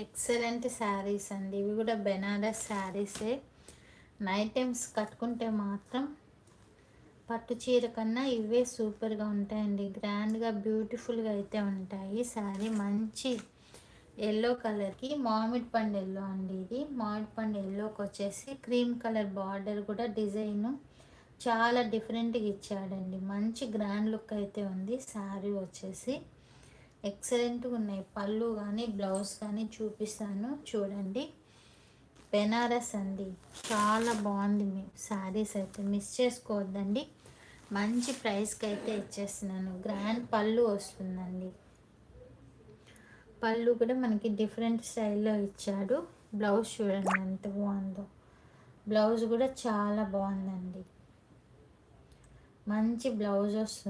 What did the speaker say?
Excellent saris అండి. ఇవి కూడా బెనారస్ శారీసే. నైట్ టైమ్స్ కట్టుకుంటే మాత్రం పట్టు చీర కన్నా ఇవే సూపర్గా ఉంటాయండి. గ్రాండ్గా బ్యూటిఫుల్గా అయితే ఉంటాయి. శారీ మంచి ఎల్లో కలర్కి మామిడి పండు ఎల్లో అండి. ఇది మామిడి పండు ఎల్లోకి వచ్చేసి క్రీమ్ కలర్ బార్డర్ కూడా డిజైను చాలా డిఫరెంట్గా ఇచ్చాడండి. మంచి గ్రాండ్ లుక్ అయితే ఉంది. శారీ వచ్చేసి ఎక్సలెంట్గా ఉన్నాయి. పళ్ళు కానీ బ్లౌజ్ కానీ చూపిస్తాను చూడండి. బెనారస్ అండి, చాలా బాగుంది. మీ శారీస్ అయితే మిస్ చేసుకోవద్దండి. మంచి ప్రైస్కి అయితే ఇచ్చేస్తున్నాను. గ్రాండ్ పళ్ళు వస్తుందండి. పళ్ళు కూడా మనకి డిఫరెంట్ స్టైల్లో ఇచ్చాడు. బ్లౌజ్ చూడండి ఎంత బాగుందో. బ్లౌజ్ కూడా చాలా బాగుందండి. మంచి బ్లౌజ్ వస్తుంది.